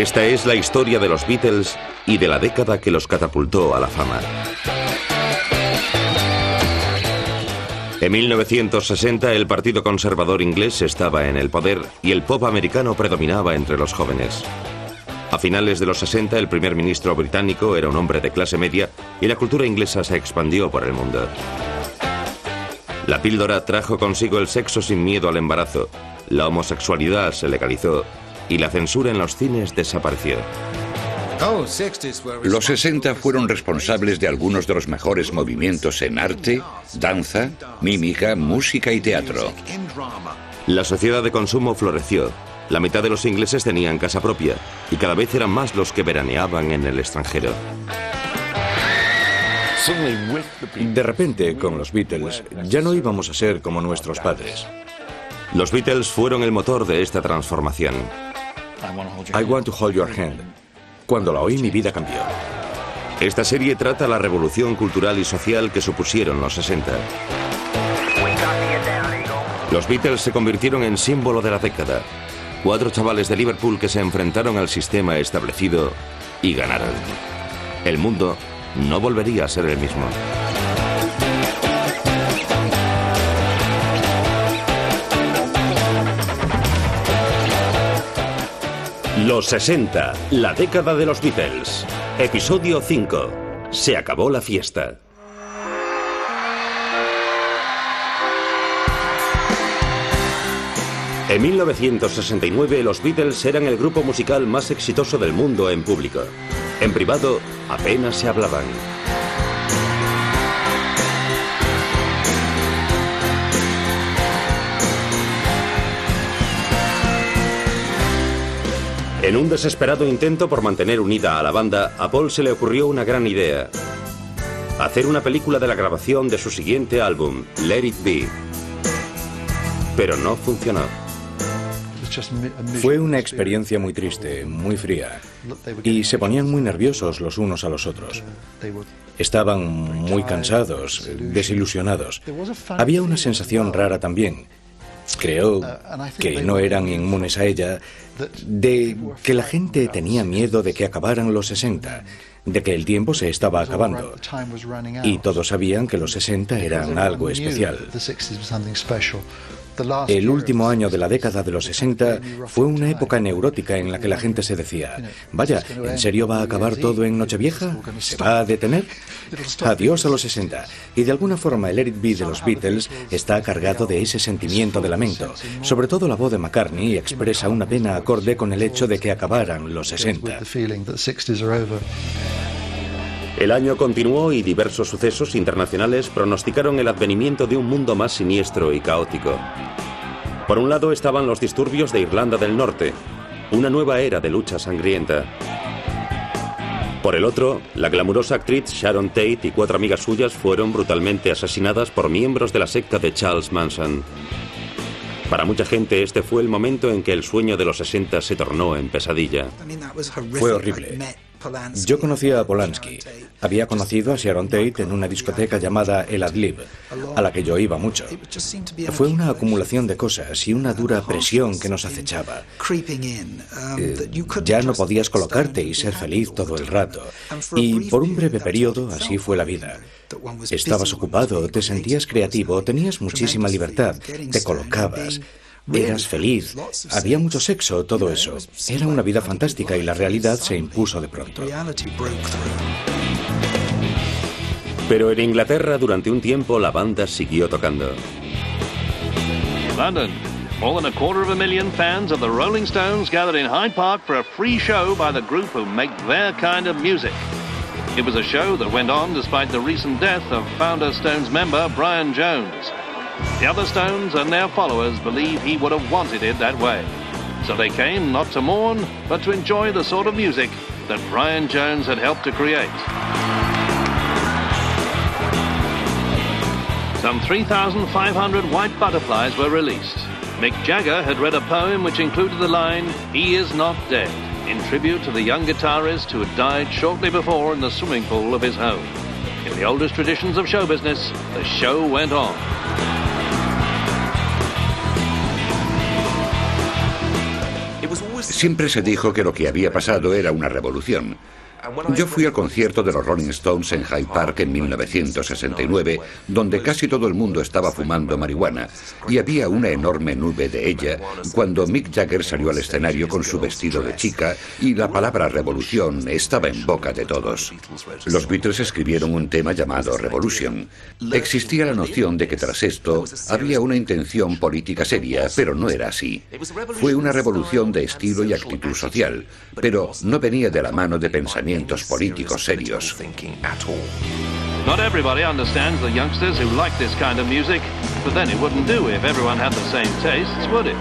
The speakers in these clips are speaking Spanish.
Esta es la historia de los Beatles y de la década que los catapultó a la fama. En 1960 el Partido Conservador inglés estaba en el poder y el pop americano predominaba entre los jóvenes. A finales de los 60 el primer ministro británico era un hombre de clase media y la cultura inglesa se expandió por el mundo. La píldora trajo consigo el sexo sin miedo al embarazo, la homosexualidad se legalizó y la censura en los cines desapareció. Los 60 fueron responsables de algunos de los mejores movimientos en arte, danza, mímica, música y teatro. La sociedad de consumo floreció. La mitad de los ingleses tenían casa propia y cada vez eran más los que veraneaban en el extranjero. De repente, con los Beatles, ya no íbamos a ser como nuestros padres. Los Beatles fueron el motor de esta transformación. I Want to Hold Your Hand. Cuando la oí, mi vida cambió. Esta serie trata la revolución cultural y social que supusieron los 60. Los Beatles se convirtieron en símbolo de la década. 4 chavales de Liverpool que se enfrentaron al sistema establecido y ganaron. El mundo no volvería a ser el mismo. Los 60, la década de los Beatles. Episodio 5. Se acabó la fiesta. En 1969 los Beatles eran el grupo musical más exitoso del mundo en público. En privado apenas se hablaban. En un desesperado intento por mantener unida a la banda, a Paul se le ocurrió una gran idea: hacer una película de la grabación de su siguiente álbum, Let It Be. Pero no funcionó. Fue una experiencia muy triste, muy fría, y se ponían muy nerviosos los unos a los otros. Estaban muy cansados, desilusionados. Había una sensación rara también. Creo que no eran inmunes a ella, de que la gente tenía miedo de que acabaran los 60, de que el tiempo se estaba acabando. Y todos sabían que los 60 eran algo especial. El último año de la década de los 60 fue una época neurótica en la que la gente se decía: vaya, ¿en serio va a acabar todo en Nochevieja? ¿Se va a detener? Adiós a los 60. Y de alguna forma el Let It Be de los Beatles está cargado de ese sentimiento de lamento. Sobre todo la voz de McCartney expresa una pena acorde con el hecho de que acabaran los 60. El año continuó y diversos sucesos internacionales pronosticaron el advenimiento de un mundo más siniestro y caótico. Por un lado estaban los disturbios de Irlanda del Norte, una nueva era de lucha sangrienta. Por el otro, la glamurosa actriz Sharon Tate y 4 amigas suyas fueron brutalmente asesinadas por miembros de la secta de Charles Manson. Para mucha gente este fue el momento en que el sueño de los 60 se tornó en pesadilla. Fue horrible. Yo conocía a Polanski. Había conocido a Sharon Tate en una discoteca llamada El Adlib, a la que yo iba mucho. Fue una acumulación de cosas y una dura presión que nos acechaba. Ya no podías colocarte y ser feliz todo el rato. Y por un breve periodo así fue la vida. Estabas ocupado, te sentías creativo, tenías muchísima libertad, te colocabas. Eras feliz, había mucho sexo, todo eso. Era una vida fantástica y la realidad se impuso de pronto. Pero en Inglaterra durante un tiempo la banda siguió tocando. London. More than 250,000 fans of the Rolling Stones gathered in Hyde Park for a free show by the group who make their kind of music. It was a show that went on despite the recent death of founder Stones member Brian Jones. The other Stones and their followers believe he would have wanted it that way. So they came not to mourn, but to enjoy the sort of music that Brian Jones had helped to create. Some 3,500 white butterflies were released. Mick Jagger had read a poem which included the line, "He is not dead," in tribute to the young guitarist who had died shortly before in the swimming pool of his home. In the oldest traditions of show business, the show went on. Siempre se dijo que lo que había pasado era una revolución. Yo fui al concierto de los Rolling Stones en Hyde Park en 1969, donde casi todo el mundo estaba fumando marihuana, y había una enorme nube de ella cuando Mick Jagger salió al escenario con su vestido de chica y la palabra revolución estaba en boca de todos. Los Beatles escribieron un tema llamado Revolution. Existía la noción de que tras esto había una intención política seria, pero no era así. Fue una revolución de estilo y actitud social, pero no venía de la mano de pensamientos políticos serios. Not everybody understands the youngsters who like this kind of music, but then it wouldn't do if everyone had the same tastes, would it?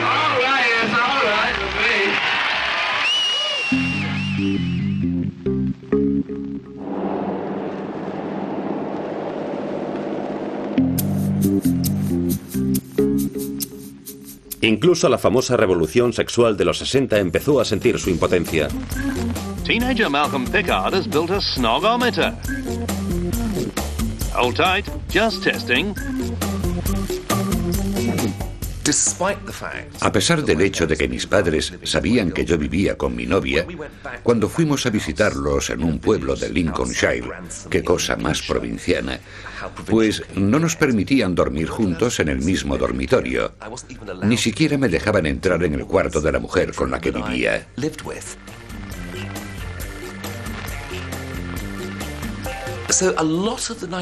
All right, it's all right with me. Incluso la famosa revolución sexual de los 60 empezó a sentir su impotencia. Teenager Malcolm Pickard has built a snogometer. Hold tight, just testing. A pesar del hecho de que mis padres sabían que yo vivía con mi novia, cuando fuimos a visitarlos en un pueblo de Lincolnshire, qué cosa más provinciana, pues no nos permitían dormir juntos en el mismo dormitorio. Ni siquiera me dejaban entrar en el cuarto de la mujer con la que vivía.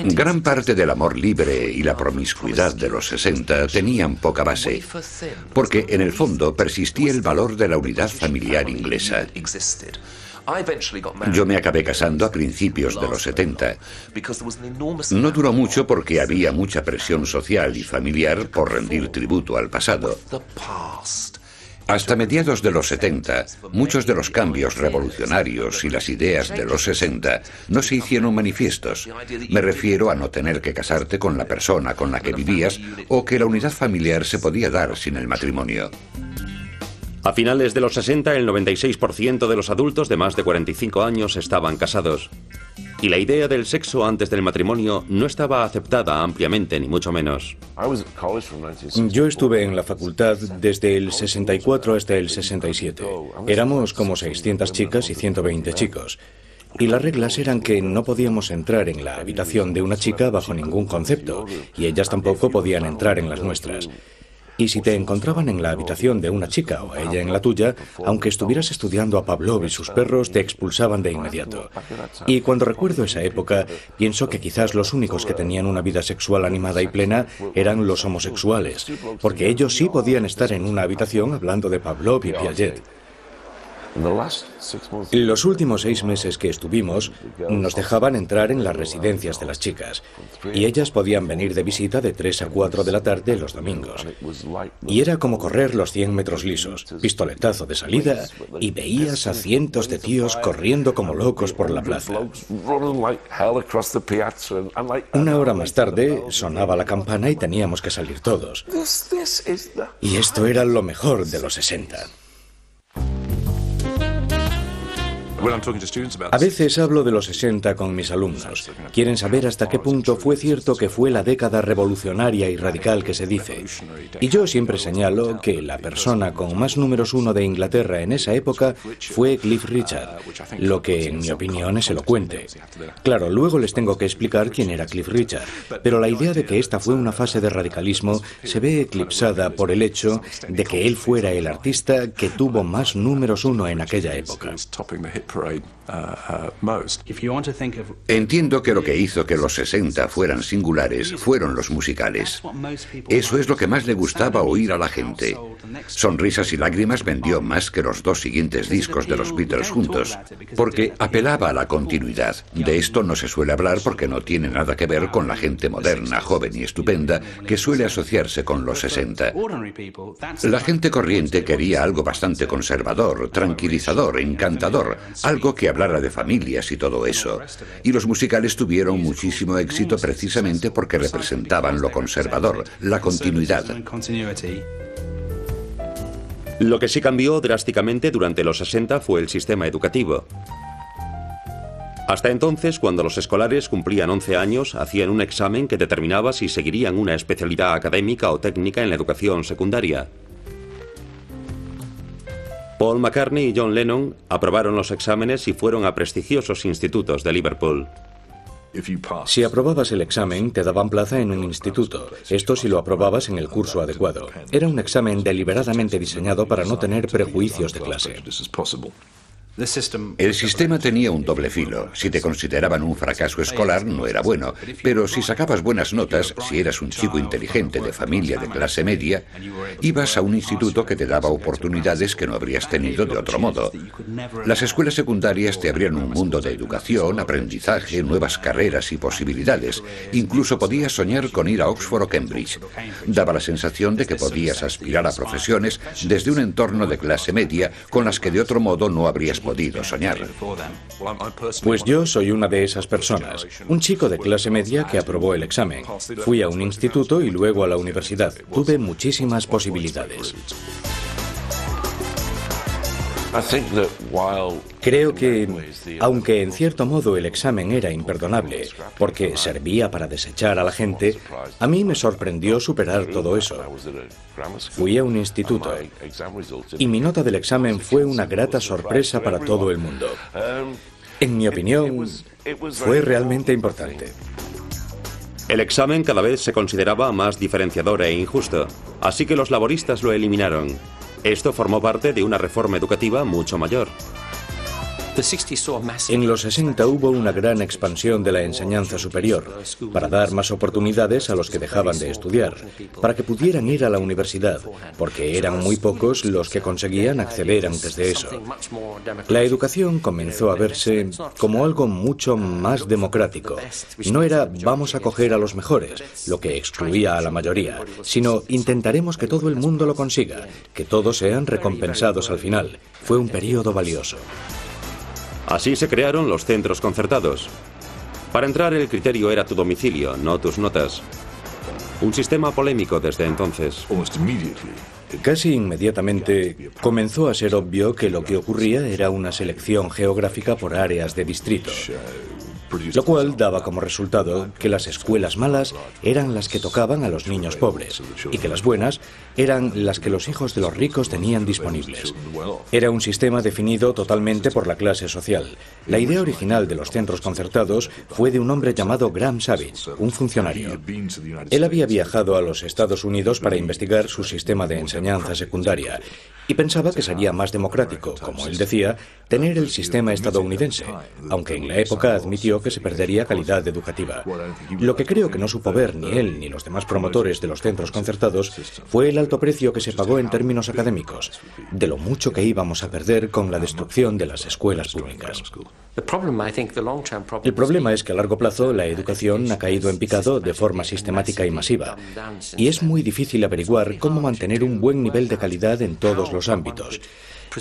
Gran parte del amor libre y la promiscuidad de los 60 tenían poca base, porque en el fondo persistía el valor de la unidad familiar inglesa. Yo me acabé casando a principios de los 70. No duró mucho porque había mucha presión social y familiar por rendir tributo al pasado. Hasta mediados de los 70, muchos de los cambios revolucionarios y las ideas de los 60 no se hicieron manifiestos. Me refiero a no tener que casarte con la persona con la que vivías o que la unidad familiar se podía dar sin el matrimonio. A finales de los 60, el 96% de los adultos de más de 45 años estaban casados. Y la idea del sexo antes del matrimonio no estaba aceptada ampliamente, ni mucho menos. Yo estuve en la facultad desde el 64 hasta el 67. Éramos como 600 chicas y 120 chicos. Y las reglas eran que no podíamos entrar en la habitación de una chica bajo ningún concepto, y ellas tampoco podían entrar en las nuestras. Y si te encontraban en la habitación de una chica o ella en la tuya, aunque estuvieras estudiando a Pavlov y sus perros, te expulsaban de inmediato. Y cuando recuerdo esa época, pienso que quizás los únicos que tenían una vida sexual animada y plena eran los homosexuales, porque ellos sí podían estar en una habitación hablando de Pavlov y Piaget. Los últimos 6 meses que estuvimos, nos dejaban entrar en las residencias de las chicas, y ellas podían venir de visita de 3 a 4 de la tarde los domingos. Y era como correr los 100 metros lisos, pistoletazo de salida, y veías a cientos de tíos corriendo como locos por la plaza. Una hora más tarde, sonaba la campana y teníamos que salir todos. Y esto era lo mejor de los 60. A veces hablo de los 60 con mis alumnos. Quieren saber hasta qué punto fue cierto que fue la década revolucionaria y radical que se dice. Y yo siempre señalo que la persona con más números 1 de Inglaterra en esa época fue Cliff Richard, lo que en mi opinión es elocuente. Claro, luego les tengo que explicar quién era Cliff Richard, pero la idea de que esta fue una fase de radicalismo se ve eclipsada por el hecho de que él fuera el artista que tuvo más números 1 en aquella época. Entiendo que lo que hizo que los 60 fueran singulares fueron los musicales. Eso es lo que más le gustaba oír a la gente. Sonrisas y lágrimas vendió más que los 2 siguientes discos de los Beatles juntos, porque apelaba a la continuidad. De esto no se suele hablar porque no tiene nada que ver con la gente moderna, joven y estupenda que suele asociarse con los 60. La gente corriente quería algo bastante conservador, tranquilizador, encantador, algo que hablara de familias y todo eso. Y los musicales tuvieron muchísimo éxito precisamente porque representaban lo conservador, la continuidad. Lo que sí cambió drásticamente durante los 60 fue el sistema educativo. Hasta entonces, cuando los escolares cumplían 11 años, hacían un examen que determinaba si seguirían una especialidad académica o técnica en la educación secundaria. Paul McCartney y John Lennon aprobaron los exámenes y fueron a prestigiosos institutos de Liverpool. Si aprobabas el examen, te daban plaza en un instituto. Esto si lo aprobabas en el curso adecuado. Era un examen deliberadamente diseñado para no tener prejuicios de clase. El sistema tenía un doble filo. Si te consideraban un fracaso escolar, no era bueno. Pero si sacabas buenas notas, si eras un chico inteligente de familia de clase media, ibas a un instituto que te daba oportunidades que no habrías tenido de otro modo. Las escuelas secundarias te abrían un mundo de educación, aprendizaje, nuevas carreras y posibilidades. Incluso podías soñar con ir a Oxford o Cambridge. Daba la sensación de que podías aspirar a profesiones desde un entorno de clase media con las que de otro modo no habrías podido soñar. Pues yo soy una de esas personas, un chico de clase media que aprobó el examen. Fui a un instituto y luego a la universidad. Tuve muchísimas posibilidades. Creo que, aunque en cierto modo el examen era imperdonable, porque servía para desechar a la gente, a mí me sorprendió superar todo eso. Fui a un instituto y mi nota del examen fue una grata sorpresa para todo el mundo. En mi opinión, fue realmente importante. El examen cada vez se consideraba más diferenciador e injusto, así que los laboristas lo eliminaron. Esto formó parte de una reforma educativa mucho mayor. En los 60 hubo una gran expansión de la enseñanza superior, para dar más oportunidades a los que dejaban de estudiar, para que pudieran ir a la universidad, porque eran muy pocos los que conseguían acceder antes de eso. La educación comenzó a verse como algo mucho más democrático. No era vamos a coger a los mejores, lo que excluía a la mayoría, sino intentaremos que todo el mundo lo consiga, que todos sean recompensados al final. Fue un periodo valioso. Así se crearon los centros concertados. Para entrar el criterio era tu domicilio, no tus notas. Un sistema polémico desde entonces. Casi inmediatamente comenzó a ser obvio que lo que ocurría era una selección geográfica por áreas de distrito, lo cual daba como resultado que las escuelas malas eran las que tocaban a los niños pobres y que las buenas eran las que los hijos de los ricos tenían disponibles. Era un sistema definido totalmente por la clase social. La idea original de los centros concertados fue de un hombre llamado Graham Savage, un funcionario. Él había viajado a los Estados Unidos para investigar su sistema de enseñanza secundaria y pensaba que sería más democrático, como él decía, tener el sistema estadounidense, aunque en la época admitió que se perdería calidad educativa. Lo que creo que no supo ver ni él ni los demás promotores de los centros concertados fue el alto precio que se pagó en términos académicos, de lo mucho que íbamos a perder con la destrucción de las escuelas públicas. El problema es que a largo plazo la educación ha caído en picado de forma sistemática y masiva, y es muy difícil averiguar cómo mantener un buen nivel de calidad en todos los ámbitos.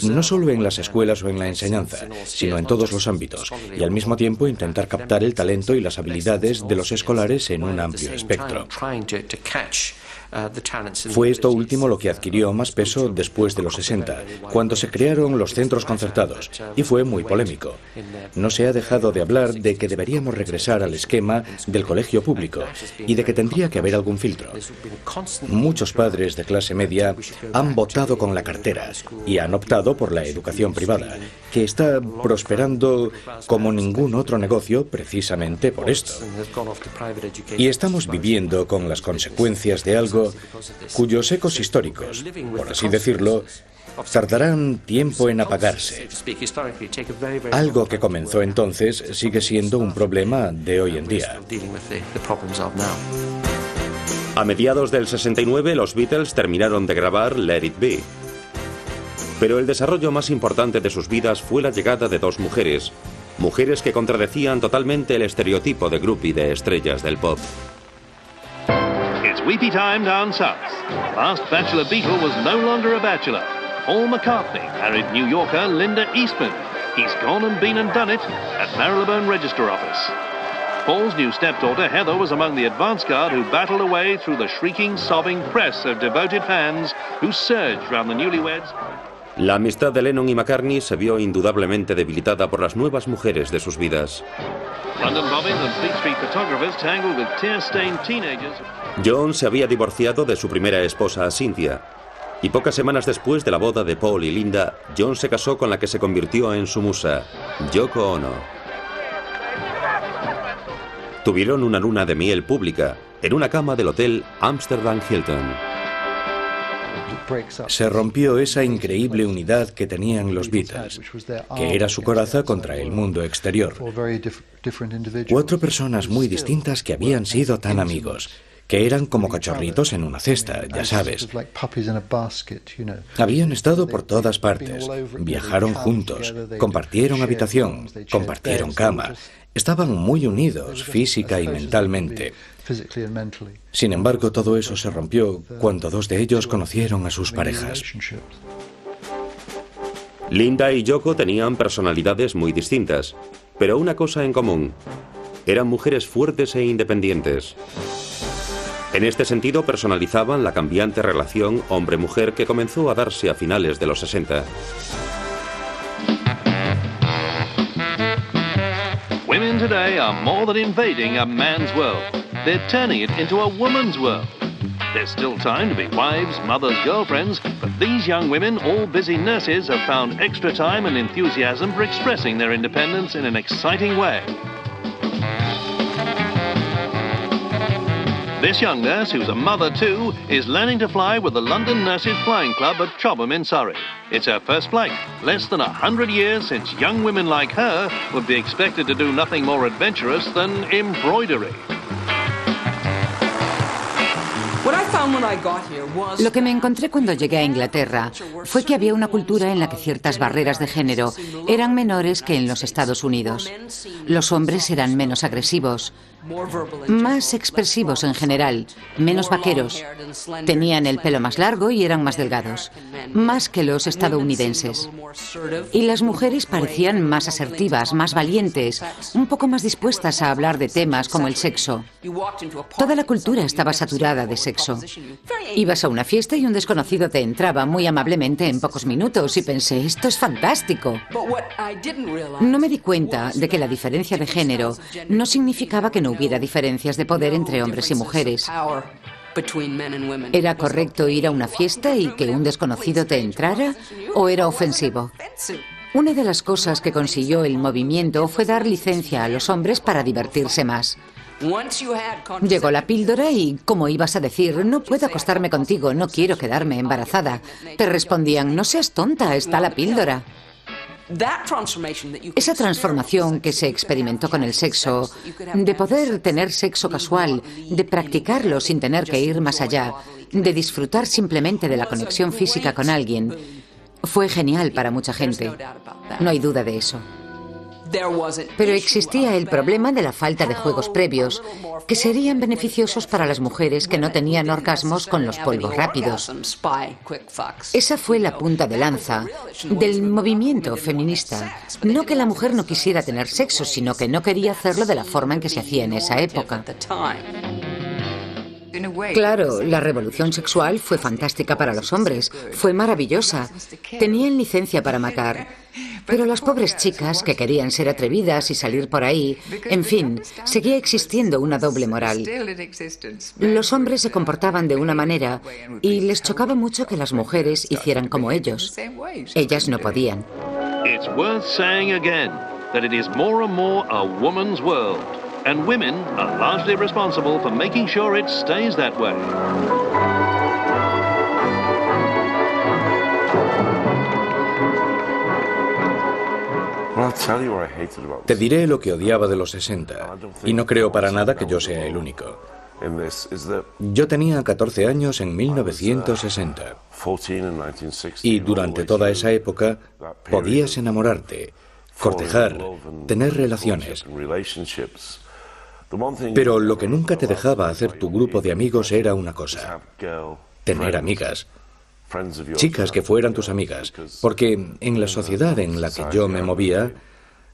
No solo en las escuelas o en la enseñanza, sino en todos los ámbitos, y al mismo tiempo intentar captar el talento y las habilidades de los escolares en un amplio espectro. Fue esto último lo que adquirió más peso después de los 60, cuando se crearon los centros concertados, y fue muy polémico. No se ha dejado de hablar de que deberíamos regresar al esquema del colegio público y de que tendría que haber algún filtro. Muchos padres de clase media han votado con la cartera y han optado por la educación privada, que está prosperando como ningún otro negocio precisamente por esto. Y estamos viviendo con las consecuencias de algo cuyos ecos históricos, por así decirlo, tardarán tiempo en apagarse. Algo que comenzó entonces sigue siendo un problema de hoy en día. A mediados del 69 los Beatles terminaron de grabar Let It Be. Pero el desarrollo más importante de sus vidas fue la llegada de dos mujeres que contradecían totalmente el estereotipo de groupie de estrellas del pop. It's weepy time down south. Last bachelor Beatle was no longer a bachelor. Paul McCartney married New Yorker Linda Eastman. He's gone and been and done it at Marylebone Register Office. Paul's new stepdaughter Heather was among the advance guard who battled away through the shrieking, sobbing press of devoted fans who surged round the newlyweds. La amistad de Lennon y McCartney se vio indudablemente debilitada por las nuevas mujeres de sus vidas. London bombings and Fleet Street photographers tangled with tear-stained teenagers. John se había divorciado de su primera esposa, Cynthia. Y pocas semanas después de la boda de Paul y Linda, John se casó con la que se convirtió en su musa, Yoko Ono. Tuvieron una luna de miel pública en una cama del hotel Amsterdam Hilton. Se rompió esa increíble unidad que tenían los Beatles, que era su coraza contra el mundo exterior. 4 personas muy distintas que habían sido tan amigos, que eran como cachorritos en una cesta, ya sabes. Habían estado por todas partes, viajaron juntos, compartieron habitación, compartieron cama. Estaban muy unidos física y mentalmente. Sin embargo, todo eso se rompió cuando 2 de ellos conocieron a sus parejas. Linda y Yoko tenían personalidades muy distintas, pero una cosa en común: eran mujeres fuertes e independientes. En este sentido, personalizaban la cambiante relación hombre-mujer que comenzó a darse a finales de los 60. Women today are more than invading a man's world. They're turning it into a woman's world. There's still time to be wives, mothers, girlfriends, but these young women, all busy nurses, have found extra time and enthusiasm for expressing their independence in an exciting way. This young nurse, who's a mother too, is learning to fly with the London Nurses Flying Club at Chobham in Surrey. It's her first flight, less than 100 years since young women like her would be expected to do nothing more adventurous than embroidery. Lo que me encontré cuando llegué a Inglaterra fue que había una cultura en la que ciertas barreras de género eran menores que en los Estados Unidos. Los hombres eran menos agresivos, más expresivos en general, menos vaqueros. Tenían el pelo más largo y eran más delgados, más que los estadounidenses. Y las mujeres parecían más asertivas, más valientes, un poco más dispuestas a hablar de temas como el sexo. Toda la cultura estaba saturada de sexo. Ibas a una fiesta y un desconocido te entraba muy amablemente en pocos minutos y pensé, esto es fantástico. No me di cuenta de que la diferencia de género no significaba que no hubiera diferencias de poder entre hombres y mujeres. ¿Era correcto ir a una fiesta y que un desconocido te entrara o era ofensivo? Una de las cosas que consiguió el movimiento fue dar licencia a los hombres para divertirse más. Llegó la píldora y, ¿cómo ibas a decir? No puedo acostarme contigo, no quiero quedarme embarazada. Te respondían, no seas tonta, está la píldora. Esa transformación que se experimentó con el sexo, de poder tener sexo casual, de practicarlo sin tener que ir más allá, de disfrutar simplemente de la conexión física con alguien, fue genial para mucha gente. No hay duda de eso. Pero existía el problema de la falta de juegos previos, que serían beneficiosos para las mujeres que no tenían orgasmos con los polvos rápidos. Esa fue la punta de lanza del movimiento feminista. No que la mujer no quisiera tener sexo, sino que no quería hacerlo de la forma en que se hacía en esa época. Claro, la revolución sexual fue fantástica para los hombres, fue maravillosa. Tenían licencia para matar. Pero las pobres chicas que querían ser atrevidas y salir por ahí, en fin, seguía existiendo una doble moral. Los hombres se comportaban de una manera y les chocaba mucho que las mujeres hicieran como ellos. Ellas no podían. It's worth saying again that it is more and more a woman's world, and women are largely responsible for making sure it stays that way. Te diré lo que odiaba de los 60, y no creo para nada que yo sea el único. Yo tenía 14 años en 1960, y durante toda esa época podías enamorarte, cortejar, tener relaciones. Pero lo que nunca te dejaba hacer tu grupo de amigos era una cosa: tener amigas. Chicas que fueran tus amigas, porque en la sociedad en la que yo me movía,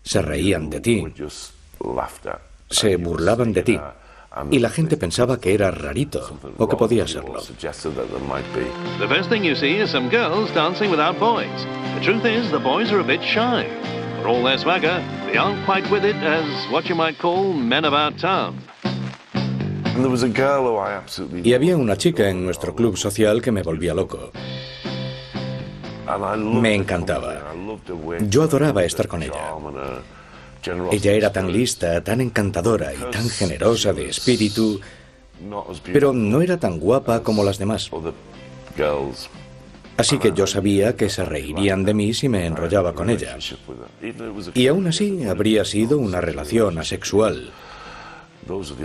se reían de ti, se burlaban de ti, y la gente pensaba que era rarito, o que podía serlo. The best thing you see is some girls dancing without boys. The truth is, the boys are a bit shy. For all their swagger, they aren't quite with it as what you might call men about town. Y había una chica en nuestro club social que me volvía loco. Me encantaba. Yo adoraba estar con ella. Ella era tan lista, tan encantadora y tan generosa de espíritu, pero no era tan guapa como las demás. Así que yo sabía que se reirían de mí si me enrollaba con ella. Y aún así habría sido una relación asexual,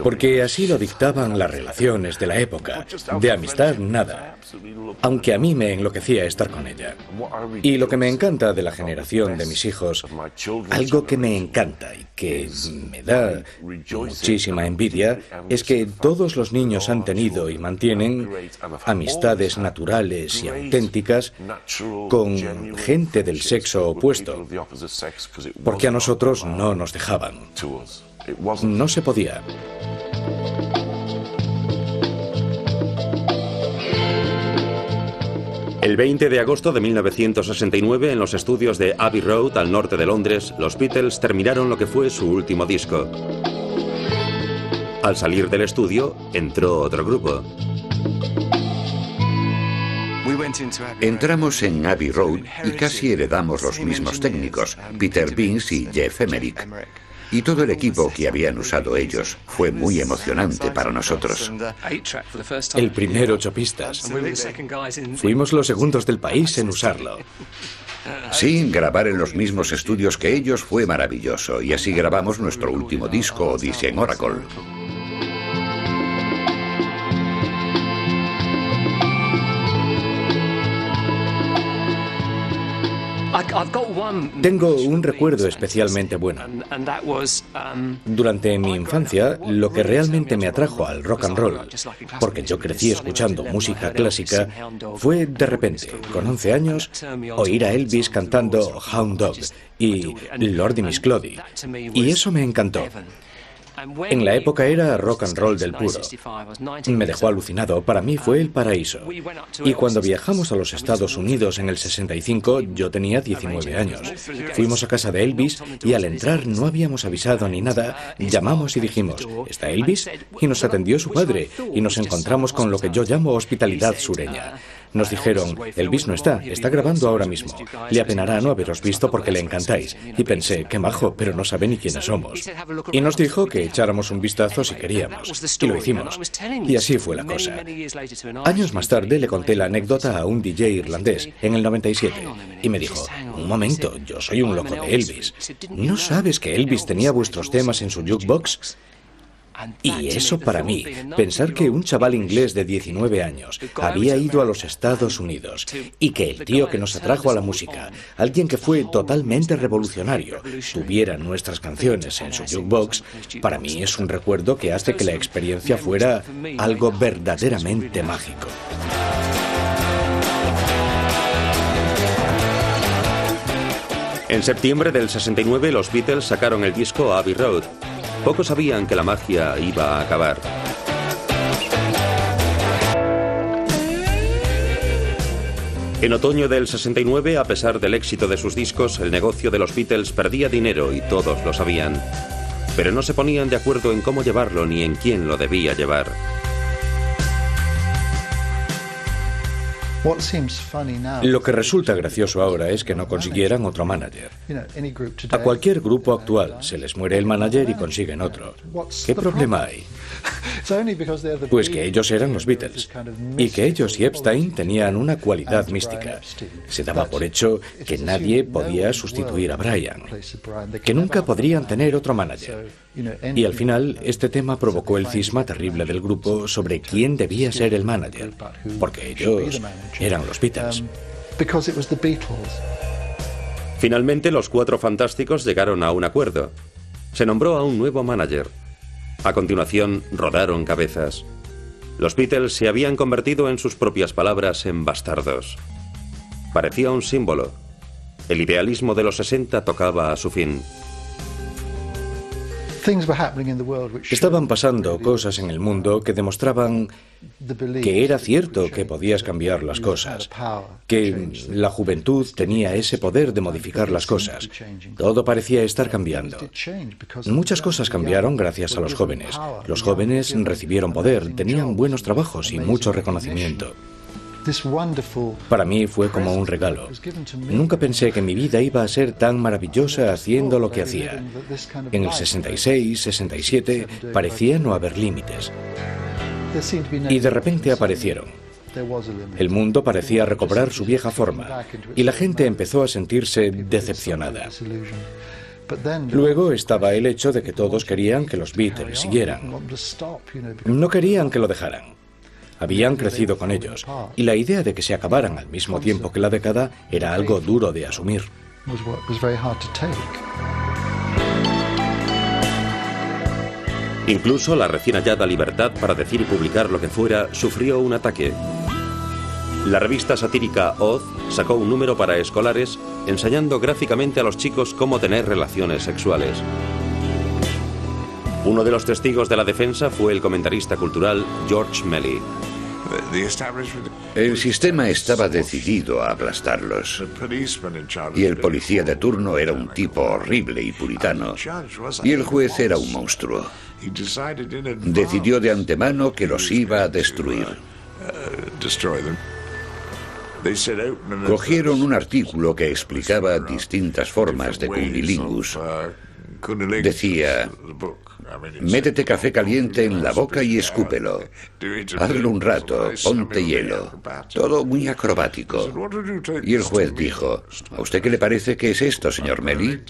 porque así lo dictaban las relaciones de la época. De amistad, nada. Aunque a mí me enloquecía estar con ella. Y lo que me encanta de la generación de mis hijos, algo que me encanta y que me da muchísima envidia, es que todos los niños han tenido y mantienen amistades naturales y auténticas con gente del sexo opuesto, porque a nosotros no nos dejaban. No se podía. El 20 de agosto de 1969, en los estudios de Abbey Road, al norte de Londres, los Beatles terminaron lo que fue su último disco. Al salir del estudio, entró otro grupo. Entramos en Abbey Road y casi heredamos los mismos técnicos, Peter Vince y Jeff Emerick. Y todo el equipo que habían usado ellos fue muy emocionante para nosotros. El primer 8 pistas. Fuimos los segundos del país en usarlo. Sí, grabar en los mismos estudios que ellos fue maravilloso, y así grabamos nuestro último disco, Odyssey en Oracle. Tengo un recuerdo especialmente bueno. Durante mi infancia, lo que realmente me atrajo al rock and roll, porque yo crecí escuchando música clásica, fue de repente, con 11 años, oír a Elvis cantando Hound Dog y Lordy Miss Cloddy, y eso me encantó. En la época era rock and roll del puro. Me dejó alucinado, para mí fue el paraíso. Y cuando viajamos a los Estados Unidos en el 65, yo tenía 19 años. Fuimos a casa de Elvis y al entrar no habíamos avisado ni nada, llamamos y dijimos, ¿está Elvis? Y nos atendió su padre y nos encontramos con lo que yo llamo hospitalidad sureña. Nos dijeron, Elvis no está grabando ahora mismo. Le apenará no haberos visto porque le encantáis. Y pensé, qué majo, pero no sabe ni quiénes somos. Y nos dijo que echáramos un vistazo si queríamos. Y lo hicimos. Y así fue la cosa. Años más tarde le conté la anécdota a un DJ irlandés, en el 97. Y me dijo, un momento, yo soy un loco de Elvis. ¿No sabes que Elvis tenía vuestros temas en su jukebox? Y eso para mí, pensar que un chaval inglés de 19 años había ido a los Estados Unidos y que el tío que nos atrajo a la música, alguien que fue totalmente revolucionario, tuviera nuestras canciones en su jukebox, para mí es un recuerdo que hace que la experiencia fuera algo verdaderamente mágico. En septiembre del 69, los Beatles sacaron el disco Abbey Road. Pocos sabían que la magia iba a acabar. En otoño del 69, a pesar del éxito de sus discos, el negocio de los Beatles perdía dinero y todos lo sabían. Pero no se ponían de acuerdo en cómo llevarlo ni en quién lo debía llevar. Lo que resulta gracioso ahora es que no consiguieran otro manager. A cualquier grupo actual se les muere el manager y consiguen otro. ¿Qué problema hay? Pues que ellos eran los Beatles y que ellos y Epstein tenían una cualidad mística. Se daba por hecho que nadie podía sustituir a Brian, que nunca podrían tener otro manager. Y al final este tema provocó el cisma terrible del grupo sobre quién debía ser el manager, porque ellos eran los Beatles. Finalmente los Cuatro Fantásticos llegaron a un acuerdo. Se nombró a un nuevo manager. A continuación, rodaron cabezas. Los Beatles se habían convertido, en sus propias palabras, en bastardos. Parecía un símbolo. El idealismo de los 60 tocaba a su fin. Estaban pasando cosas en el mundo que demostraban que era cierto que podías cambiar las cosas, que la juventud tenía ese poder de modificar las cosas. Todo parecía estar cambiando. Muchas cosas cambiaron gracias a los jóvenes. Los jóvenes recibieron poder, tenían buenos trabajos y mucho reconocimiento. Para mí fue como un regalo. Nunca pensé que mi vida iba a ser tan maravillosa haciendo lo que hacía. En el 66, 67, parecía no haber límites. Y de repente aparecieron. El mundo parecía recobrar su vieja forma y la gente empezó a sentirse decepcionada. Luego estaba el hecho de que todos querían que los Beatles siguieran. No querían que lo dejaran. Habían crecido con ellos, y la idea de que se acabaran al mismo tiempo que la década era algo duro de asumir. Incluso la recién hallada libertad para decir y publicar lo que fuera sufrió un ataque. La revista satírica Oz sacó un número para escolares enseñando gráficamente a los chicos cómo tener relaciones sexuales. Uno de los testigos de la defensa fue el comentarista cultural George Melly. El sistema estaba decidido a aplastarlos. Y el policía de turno era un tipo horrible y puritano. Y el juez era un monstruo. Decidió de antemano que los iba a destruir. Cogieron un artículo que explicaba distintas formas de cunnilingus. Decía: métete café caliente en la boca y escúpelo. Hazlo un rato, ponte hielo. Todo muy acrobático. Y el juez dijo: ¿a usted qué le parece que es esto, señor Melly?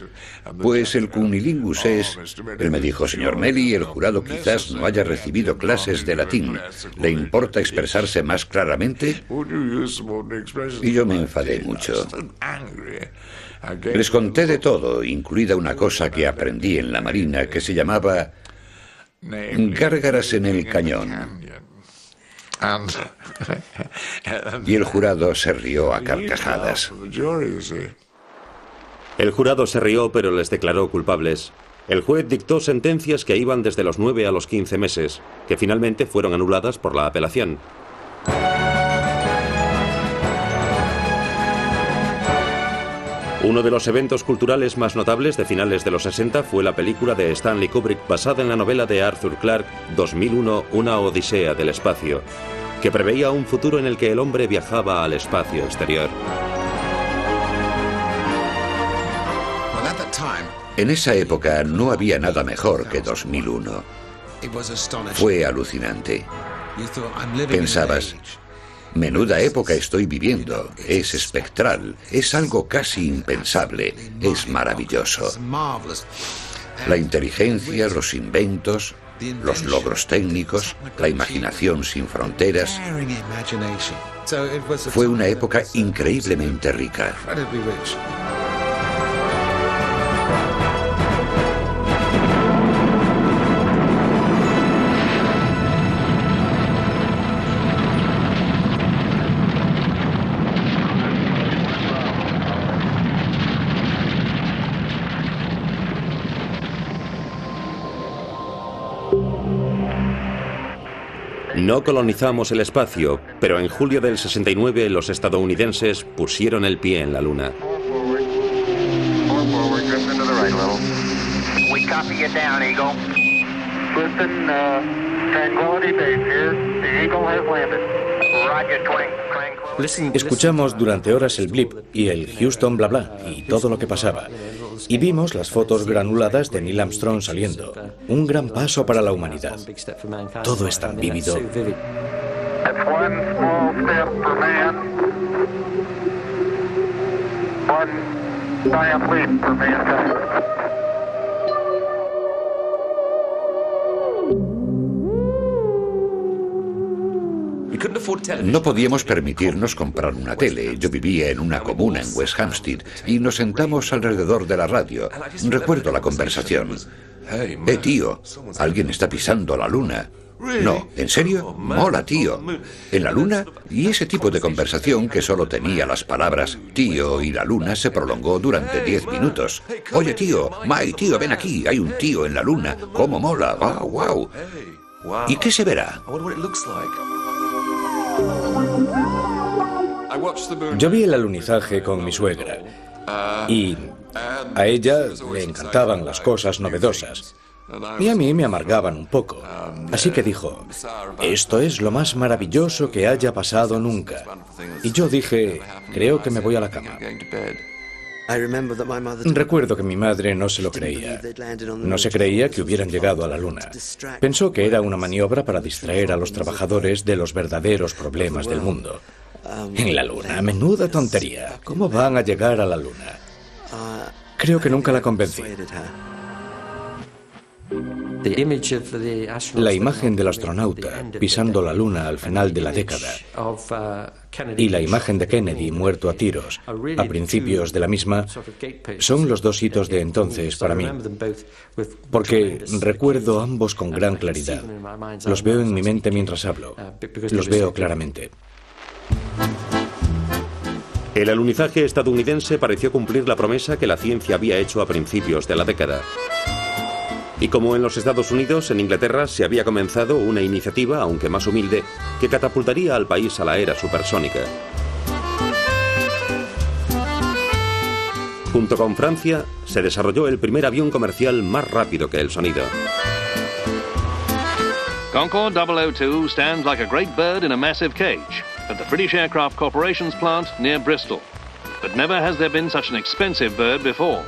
Pues el cunnilingus es... Él me dijo: señor Melly, el jurado quizás no haya recibido clases de latín. ¿Le importa expresarse más claramente? Y yo me enfadé mucho. Les conté de todo, incluida una cosa que aprendí en la Marina que se llamaba gárgaras en el cañón. Y el jurado se rió a carcajadas. El jurado se rió, pero les declaró culpables. El juez dictó sentencias que iban desde los 9 a los 15 meses, que finalmente fueron anuladas por la apelación. Uno de los eventos culturales más notables de finales de los 60 fue la película de Stanley Kubrick basada en la novela de Arthur Clarke, 2001, Una odisea del espacio, que preveía un futuro en el que el hombre viajaba al espacio exterior. En esa época no había nada mejor que 2001. Fue alucinante. Pensabas: menuda época estoy viviendo, es espectral, es algo casi impensable, es maravilloso. La inteligencia, los inventos, los logros técnicos, la imaginación sin fronteras. Fue una época increíblemente rica. No colonizamos el espacio, pero en julio del 69 los estadounidenses pusieron el pie en la Luna. Escuchamos durante horas el blip y el Houston bla bla y todo lo que pasaba. Y vimos las fotos granuladas de Neil Armstrong saliendo. Un gran paso para la humanidad. Todo es tan vívido. No podíamos permitirnos comprar una tele. Yo vivía en una comuna en West Hampstead y nos sentamos alrededor de la radio. Recuerdo la conversación. Tío, alguien está pisando la luna. No, ¿en serio? Mola, tío. ¿En la luna? Y ese tipo de conversación que solo tenía las palabras tío y la luna se prolongó durante 10 minutos. Oye, tío, Mike, tío, ven aquí. Hay un tío en la luna. ¿Cómo mola? ¡Wow, wow! ¿Y qué se verá? Yo vi el alunizaje con mi suegra y a ella le encantaban las cosas novedosas. y a mí me amargaban un poco. Así que dijo, esto es lo más maravilloso que haya pasado nunca. Y yo dije, creo que me voy a la cama. Recuerdo que mi madre no se lo creía. No se creía que hubieran llegado a la Luna. Pensó que era una maniobra para distraer a los trabajadores de los verdaderos problemas del mundo. En la Luna, menuda tontería. ¿Cómo van a llegar a la Luna? Creo que nunca la convencí. La imagen del astronauta pisando la Luna al final de la década y la imagen de Kennedy muerto a tiros a principios de la misma son los dos hitos de entonces para mí, porque recuerdo ambos con gran claridad. Los veo en mi mente mientras hablo. Los veo claramente. El alunizaje estadounidense pareció cumplir la promesa que la ciencia había hecho a principios de la década. Y como en los Estados Unidos, en Inglaterra se había comenzado una iniciativa, aunque más humilde, que catapultaría al país a la era supersónica. Junto con Francia, se desarrolló el primer avión comercial más rápido que el sonido. Concorde 002 stands like a great bird in a massive cage at the British Aircraft Corporation's plant near Bristol. But never has there been such an expensive bird before,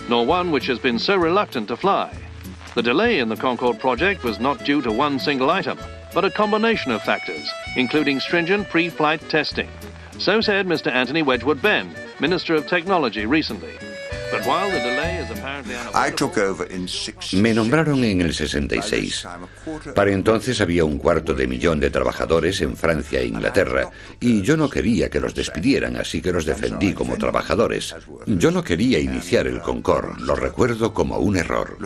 nor one which has been so reluctant to fly. The delay in the Concorde project was not due to one single item, but a combination of factors, including stringent pre-flight testing. So said Mr. Anthony Wedgwood Benn, Minister of Technology, recently. But while the delay is apparently Me nombraron en el 66. Para entonces había 250.000 de trabajadores en Francia e Inglaterra, y yo no quería que los despidieran, así que los defendí como trabajadores. Yo no quería iniciar el Concorde, lo recuerdo como un error.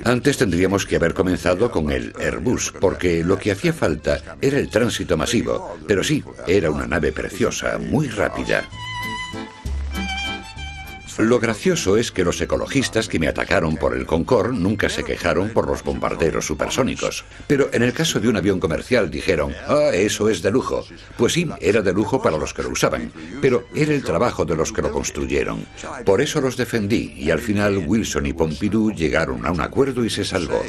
Antes tendríamos que haber comenzado con el Airbus, porque lo que hacía falta era el tránsito masivo, pero sí, era una nave preciosa, muy rápida. Lo gracioso es que los ecologistas que me atacaron por el Concorde nunca se quejaron por los bombarderos supersónicos. Pero en el caso de un avión comercial dijeron, eso es de lujo. Pues sí, era de lujo para los que lo usaban, pero era el trabajo de los que lo construyeron. Por eso los defendí, y al final Wilson y Pompidou llegaron a un acuerdo y se salvó.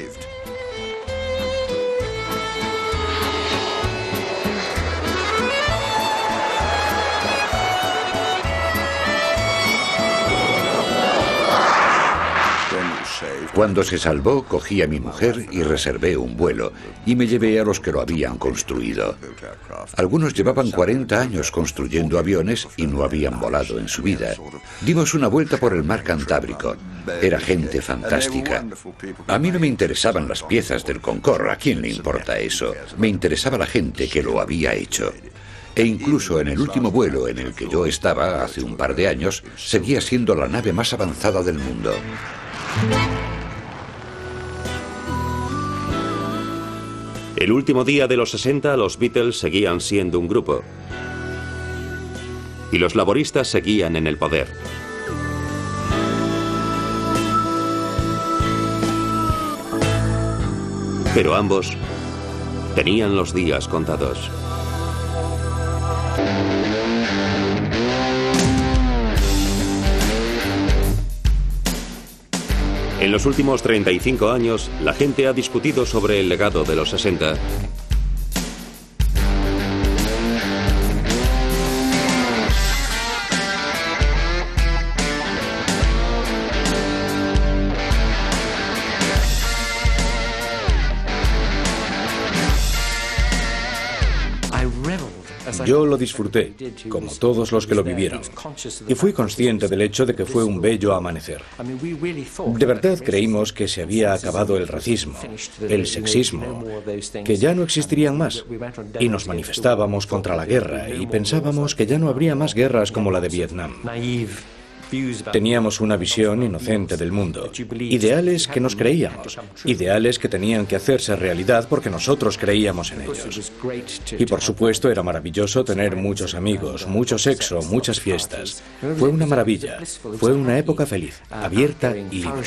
Cuando se salvó, cogí a mi mujer y reservé un vuelo, y me llevé a los que lo habían construido. Algunos llevaban 40 años construyendo aviones y no habían volado en su vida. Dimos una vuelta por el mar Cantábrico. Era gente fantástica. A mí no me interesaban las piezas del Concorde, ¿a quién le importa eso? Me interesaba la gente que lo había hecho. E incluso en el último vuelo en el que yo estaba, hace un par de años, seguía siendo la nave más avanzada del mundo. El último día de los 60, los Beatles seguían siendo un grupo. Y los laboristas seguían en el poder. Pero ambos tenían los días contados. En los últimos 35 años, la gente ha discutido sobre el legado de los 60. Yo lo disfruté, como todos los que lo vivieron, y fui consciente del hecho de que fue un bello amanecer. De verdad creímos que se había acabado el racismo, el sexismo, que ya no existirían más, y nos manifestábamos contra la guerra y pensábamos que ya no habría más guerras como la de Vietnam. Teníamos una visión inocente del mundo, ideales que nos creíamos, ideales que tenían que hacerse realidad porque nosotros creíamos en ellos. Y por supuesto era maravilloso tener muchos amigos, mucho sexo, muchas fiestas. Fue una maravilla, fue una época feliz, abierta y libre.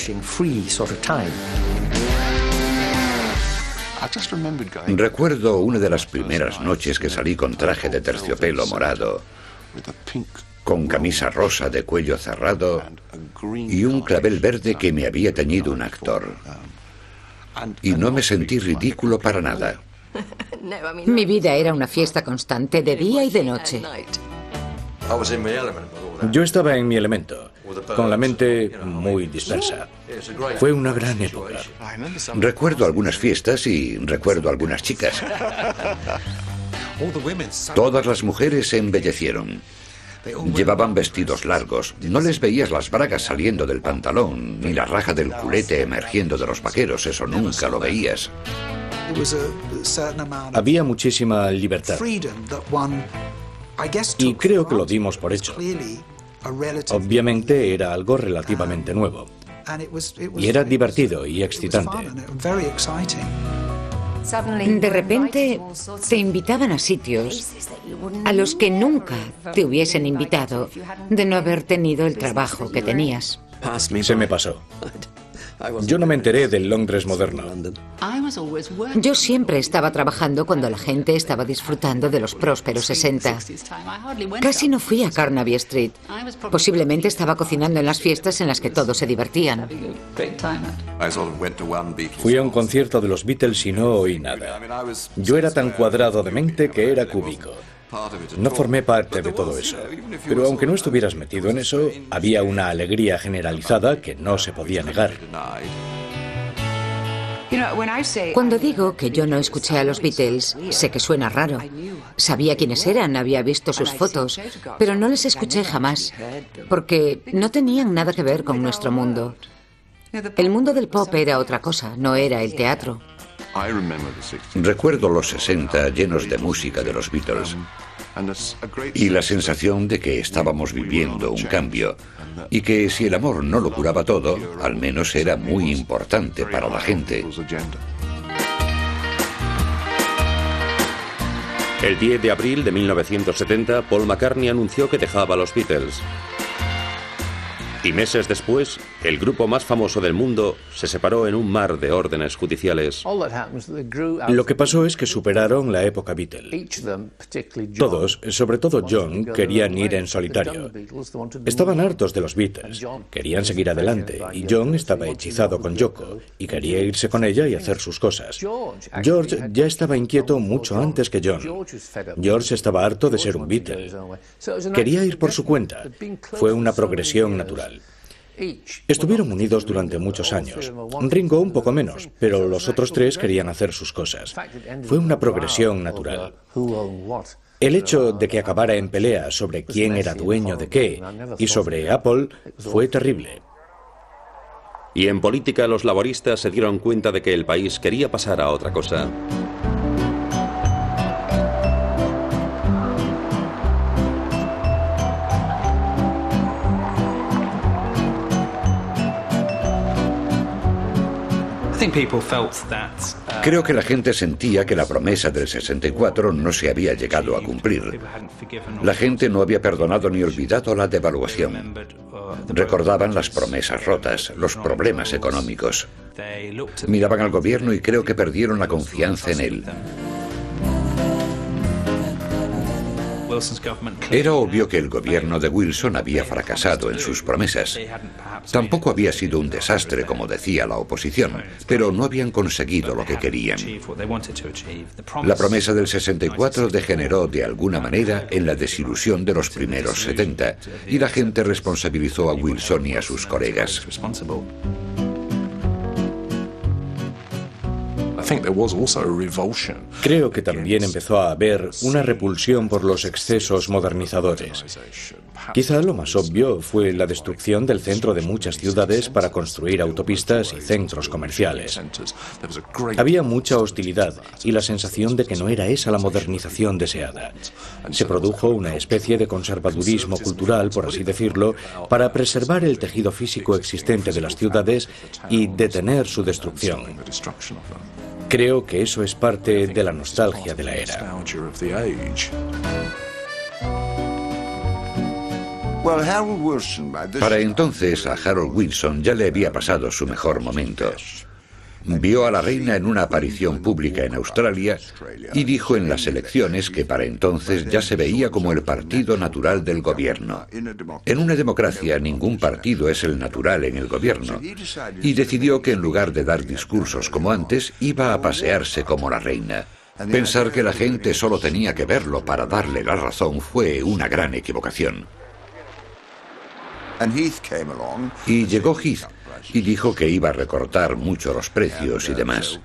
Recuerdo una de las primeras noches que salí con traje de terciopelo morado con camisa rosa de cuello cerrado y un clavel verde que me había teñido un actor. Y no me sentí ridículo para nada. Mi vida era una fiesta constante de día y de noche. Yo estaba en mi elemento, con la mente muy dispersa. Fue una gran época. Recuerdo algunas fiestas y recuerdo algunas chicas. Todas las mujeres se embellecieron. Llevaban vestidos largos. No les veías las bragas saliendo del pantalón, ni la raja del culete emergiendo de los vaqueros. Eso nunca lo veías. Había muchísima libertad. Y creo que lo dimos por hecho. Obviamente era algo relativamente nuevo. Y era divertido y excitante. De repente te invitaban a sitios a los que nunca te hubiesen invitado de no haber tenido el trabajo que tenías. Se me pasó. Yo no me enteré del Londres moderno. Yo siempre estaba trabajando cuando la gente estaba disfrutando de los prósperos 60. Casi no fui a Carnaby Street. Posiblemente estaba cocinando en las fiestas en las que todos se divertían. Fui a un concierto de los Beatles y no oí nada. Yo era tan cuadrado de mente que era cúbico. No formé parte de todo eso. Pero aunque no estuvieras metido en eso, había una alegría generalizada que no se podía negar. Cuando digo que yo no escuché a los Beatles, sé que suena raro. Sabía quiénes eran, había visto sus fotos, pero no les escuché jamás, porque no tenían nada que ver con nuestro mundo. El mundo del pop era otra cosa, no era el teatro. Recuerdo los 60 llenos de música de los Beatles y la sensación de que estábamos viviendo un cambio y que si el amor no lo curaba todo, al menos era muy importante para la gente. El 10 de abril de 1970, Paul McCartney anunció que dejaba a los Beatles. Y meses después, el grupo más famoso del mundo se separó en un mar de órdenes judiciales. Lo que pasó es que superaron la época Beatle. Todos, sobre todo John, querían ir en solitario. Estaban hartos de los Beatles, querían seguir adelante, y John estaba hechizado con Yoko, y quería irse con ella y hacer sus cosas. George ya estaba inquieto mucho antes que John. George estaba harto de ser un Beatle. Quería ir por su cuenta. Fue una progresión natural. Estuvieron unidos durante muchos años. Ringo un poco menos, pero los otros tres querían hacer sus cosas. Fue una progresión natural. El hecho de que acabara en pelea sobre quién era dueño de qué y sobre Apple fue terrible. Y en política los laboristas se dieron cuenta de que el país quería pasar a otra cosa. Creo que la gente sentía que la promesa del 64 no se había llegado a cumplir. La gente no había perdonado ni olvidado la devaluación. Recordaban las promesas rotas, los problemas económicos. Miraban al gobierno y creo que perdieron la confianza en él. Era obvio que el gobierno de Wilson había fracasado en sus promesas. Tampoco había sido un desastre, como decía la oposición, pero no habían conseguido lo que querían. La promesa del 64 degeneró de alguna manera en la desilusión de los primeros 70, y la gente responsabilizó a Wilson y a sus colegas. Creo que también empezó a haber una repulsión por los excesos modernizadores. Quizá lo más obvio fue la destrucción del centro de muchas ciudades para construir autopistas y centros comerciales. Había mucha hostilidad y la sensación de que no era esa la modernización deseada. Se produjo una especie de conservadurismo cultural, por así decirlo, para preservar el tejido físico existente de las ciudades y detener su destrucción. Creo que eso es parte de la nostalgia de la era. Para entonces a Harold Wilson ya le había pasado su mejor momento. Vio a la reina en una aparición pública en Australia y dijo en las elecciones que para entonces ya se veía como el partido natural del gobierno. En una democracia ningún partido es el natural en el gobierno, y decidió que en lugar de dar discursos como antes, iba a pasearse como la reina. Pensar que la gente solo tenía que verlo para darle la razón fue una gran equivocación. Y llegó Heath y dijo que iba a recortar mucho los precios y demás.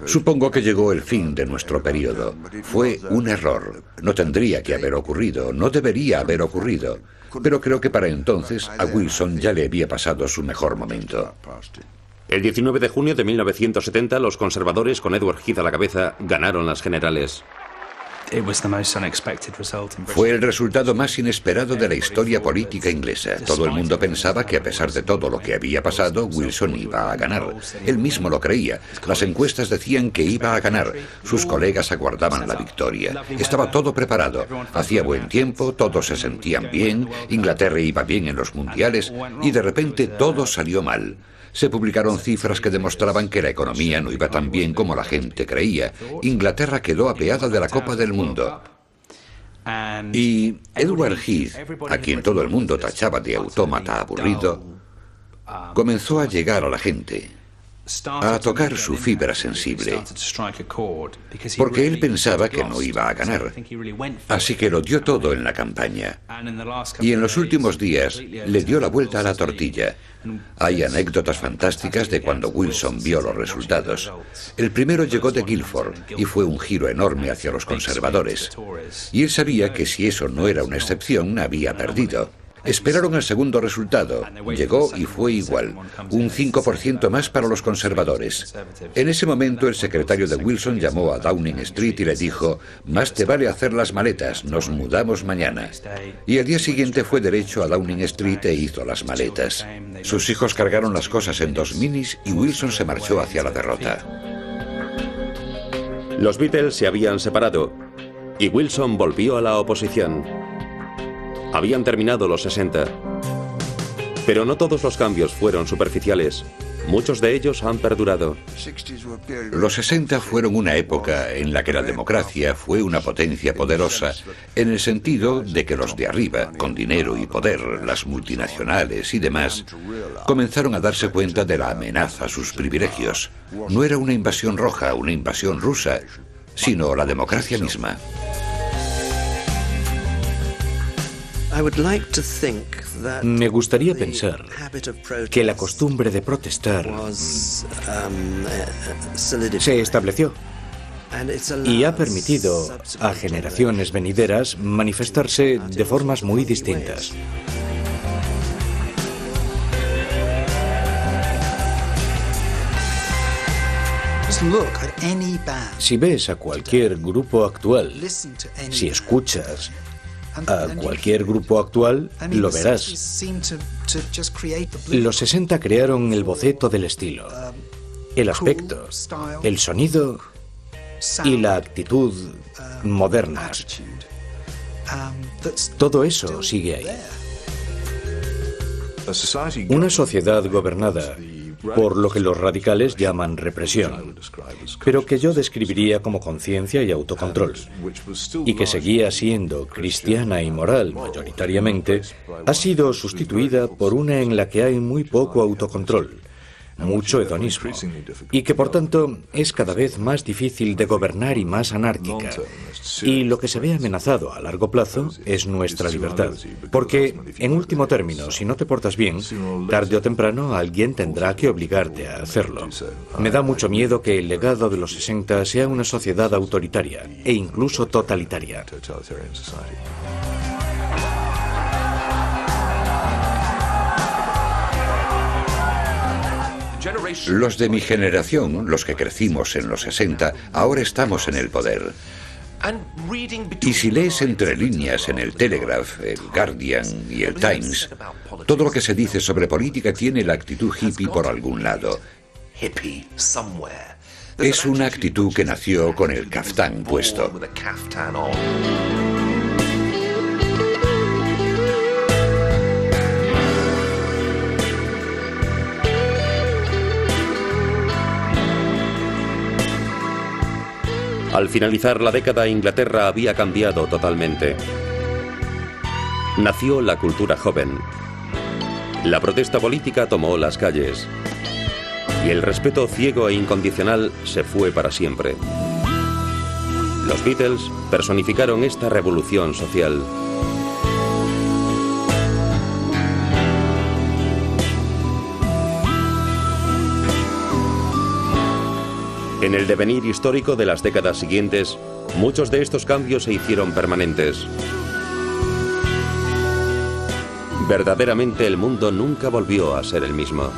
Supongo que llegó el fin de nuestro periodo. Fue un error. No tendría que haber ocurrido, no debería haber ocurrido. Pero creo que para entonces a Wilson ya le había pasado su mejor momento. El 19 de junio de 1970, los conservadores, con Edward Heath a la cabeza, ganaron las generales. Fue el resultado más inesperado de la historia política inglesa. Todo el mundo pensaba que a pesar de todo lo que había pasado, Wilson iba a ganar. Él mismo lo creía. Las encuestas decían que iba a ganar. Sus colegas aguardaban la victoria. Estaba todo preparado. Hacía buen tiempo, todos se sentían bien, Inglaterra iba bien en los mundiales y de repente todo salió mal. Se publicaron cifras que demostraban que la economía no iba tan bien como la gente creía. Inglaterra quedó apeada de la Copa del Mundo. Y Edward Heath, a quien todo el mundo tachaba de autómata aburrido, comenzó a llegar a la gente, a tocar su fibra sensible, porque él pensaba que no iba a ganar. Así que lo dio todo en la campaña. Y en los últimos días le dio la vuelta a la tortilla. Hay anécdotas fantásticas de cuando Wilson vio los resultados. El primero llegó de Guildford y fue un giro enorme hacia los conservadores. Y él sabía que si eso no era una excepción, había perdido. Esperaron el segundo resultado. Llegó y fue igual. Un 5% más para los conservadores. En ese momento el secretario de Wilson llamó a Downing Street y le dijo: más te vale hacer las maletas, nos mudamos mañana. Y al día siguiente fue derecho a Downing Street e hizo las maletas. Sus hijos cargaron las cosas en 2 minis y Wilson se marchó hacia la derrota. Los Beatles se habían separado y Wilson volvió a la oposición. Habían terminado los 60. Pero no todos los cambios fueron superficiales. Muchos de ellos han perdurado. Los 60 fueron una época en la que la democracia fue una potencia poderosa, en el sentido de que los de arriba, con dinero y poder, las multinacionales y demás, comenzaron a darse cuenta de la amenaza a sus privilegios. No era una invasión roja, una invasión rusa, sino la democracia misma. Me gustaría pensar que la costumbre de protestar se estableció y ha permitido a generaciones venideras manifestarse de formas muy distintas. Si ves a cualquier grupo actual, si escuchas a cualquier grupo actual, lo verás. Los 60 crearon el boceto del estilo, el aspecto, el sonido y la actitud moderna. Todo eso sigue ahí. Una sociedad gobernada por lo que los radicales llaman represión, pero que yo describiría como conciencia y autocontrol, y que seguía siendo cristiana y moral mayoritariamente, ha sido sustituida por una en la que hay muy poco autocontrol, mucho hedonismo, y que por tanto es cada vez más difícil de gobernar y más anárquica. Y lo que se ve amenazado a largo plazo es nuestra libertad, porque, en último término, si no te portas bien, tarde o temprano alguien tendrá que obligarte a hacerlo. Me da mucho miedo que el legado de los 60 sea una sociedad autoritaria e incluso totalitaria. Los de mi generación, los que crecimos en los 60, ahora estamos en el poder. Y si lees entre líneas en el Telegraph, el Guardian y el Times, todo lo que se dice sobre política tiene la actitud hippie por algún lado. Es una actitud que nació con el caftán puesto. Al finalizar la década, Inglaterra había cambiado totalmente. Nació la cultura joven. La protesta política tomó las calles. Y el respeto ciego e incondicional se fue para siempre. Los Beatles personificaron esta revolución social. En el devenir histórico de las décadas siguientes, muchos de estos cambios se hicieron permanentes. Verdaderamente el mundo nunca volvió a ser el mismo.